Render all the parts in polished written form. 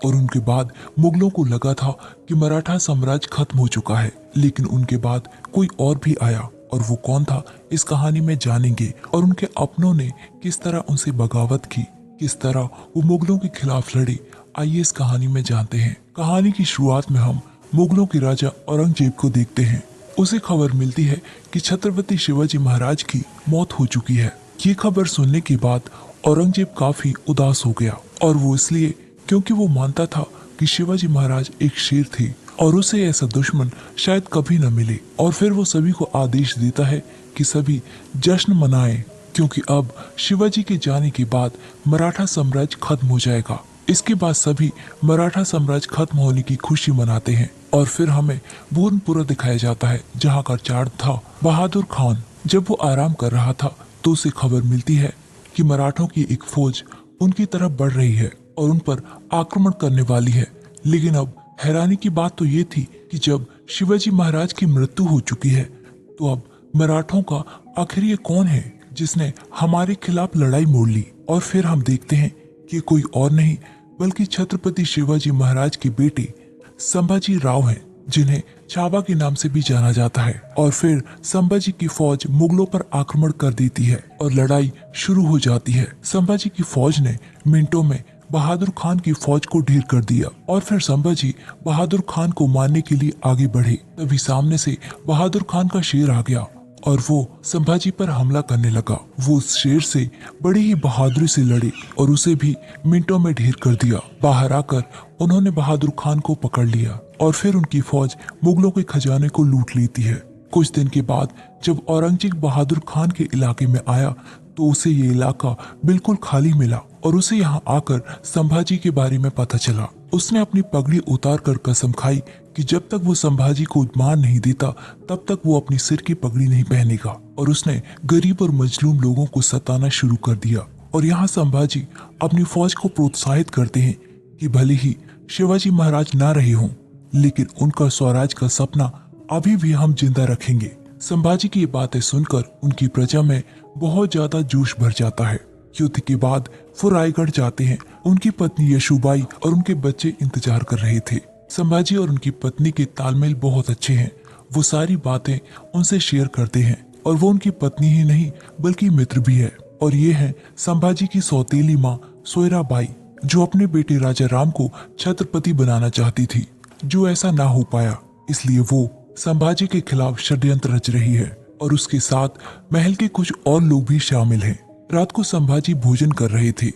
और उनके बाद मुगलों को लगा था कि मराठा साम्राज्य खत्म हो चुका है, लेकिन उनके बाद कोई और भी आया, और वो कौन था इस कहानी में जानेंगे। और उनके अपनों ने किस तरह उनसे बगावत की, किस तरह वो मुगलों के खिलाफ लड़े, आइए इस कहानी में जानते हैं। कहानी की शुरुआत में हम मुगलों के राजा औरंगजेब को देखते हैं। उसे खबर मिलती है कि छत्रपति शिवाजी महाराज की मौत हो चुकी है। ये खबर सुनने के बाद औरंगजेब काफी उदास हो गया, और वो इसलिए क्योंकि वो मानता था कि शिवाजी महाराज एक शेर थे और उसे ऐसा दुश्मन शायद कभी न मिले। और फिर वो सभी को आदेश देता है कि सभी जश्न मनाएं, क्योंकि अब शिवाजी के जाने के बाद मराठा साम्राज्य खत्म हो जाएगा। इसके बाद सभी मराठा साम्राज्य खत्म होने की खुशी मनाते हैं। और फिर हमें भूनपुरा दिखाया जाता है, जहाँ का चार्ज था बहादुर खान। जब वो आराम कर रहा था तो उसे खबर मिलती है कि मराठों की एक फौज उनकी तरफ बढ़ रही है और उन पर आक्रमण करने वाली है। लेकिन अब हैरानी की बात तो ये थी कि जब शिवाजी महाराज की मृत्यु हो चुकी है, तो अब मराठों का आखिर ये कौन है जिसने हमारे खिलाफ लड़ाई मोड़ ली। और फिर हम देखते हैं कि कोई और नहीं बल्कि छत्रपति शिवाजी महाराज के बेटे संभाजी राव हैं, जिन्हें चावा के नाम से भी जाना जाता है। और फिर संभाजी की फौज मुगलों पर आक्रमण कर देती है और लड़ाई शुरू हो जाती है। संभाजी की फौज ने मिनटों में बहादुर खान की फौज को ढेर कर दिया, और फिर संभाजी बहादुर खान को मारने के लिए आगे बढ़े। तभी सामने से बहादुर खान का शेर आ गया और वो संभाजी पर हमला करने लगा। वो उस शेर से बड़ी ही बहादुरी से लड़े और उसे भी मिनटों में ढेर कर दिया। बाहर आकर उन्होंने बहादुर खान को पकड़ लिया और फिर उनकी फौज मुगलों के खजाने को लूट लेती है। कुछ दिन के बाद जब औरंगजेब बहादुर खान के इलाके में आया तो उसे ये इलाका बिल्कुल खाली मिला, और उसे यहाँ आकर संभाजी के बारे में पता चला। उसने अपनी पगड़ी उतार कर कसम खाई कि जब तक वो संभाजी को मार नहीं देता तब तक वो अपनी सिर की पगड़ी नहीं पहनेगा। और उसने गरीब और मजलूम लोगों को सताना शुरू कर दिया। और यहाँ संभाजी अपनी फौज को प्रोत्साहित करते हैं कि भले ही शिवाजी महाराज ना रहे हों, लेकिन उनका स्वराज का सपना अभी भी हम जिंदा रखेंगे। संभाजी की ये बातें सुनकर उनकी प्रजा में बहुत ज्यादा जोश भर जाता है। युद्ध के बाद वो रायगढ़ जाते हैं। उनकी पत्नी यशोबाई और उनके बच्चे इंतजार कर रहे थे। संभाजी और उनकी पत्नी के तालमेल बहुत अच्छे हैं। वो सारी बातें उनसे शेयर करते हैं, और वो उनकी पत्नी ही नहीं बल्कि मित्र भी है। और ये है संभाजी की सौतेली माँ सोयराबाई, जो अपने बेटे राजा राम को छत्रपति बनाना चाहती थी, जो ऐसा ना हो पाया। इसलिए वो संभाजी के खिलाफ षड्यंत्र रच रही है, और उसके साथ महल के कुछ और लोग भी शामिल हैं। रात को संभाजी भोजन कर रहे थे।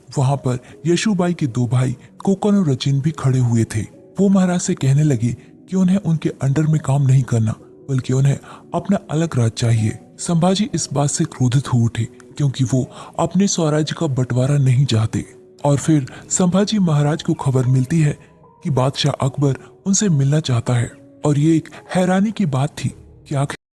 वहां पर यशोबाई के दो भाई कोकन और रचिन भी खड़े हुए थे। वो महाराज से कहने लगे कि उन्हें उनके अंडर में काम नहीं करना, बल्कि उन्हें अपना अलग राज चाहिए। संभाजी इस बात से क्रोधित हो उठे, क्योंकि वो अपने स्वराज्य का बंटवारा नहीं चाहते। और फिर संभाजी महाराज को खबर मिलती है कि बादशाह अकबर उनसे मिलना चाहता है। और ये एक हैरानी की बात थी कि आखिर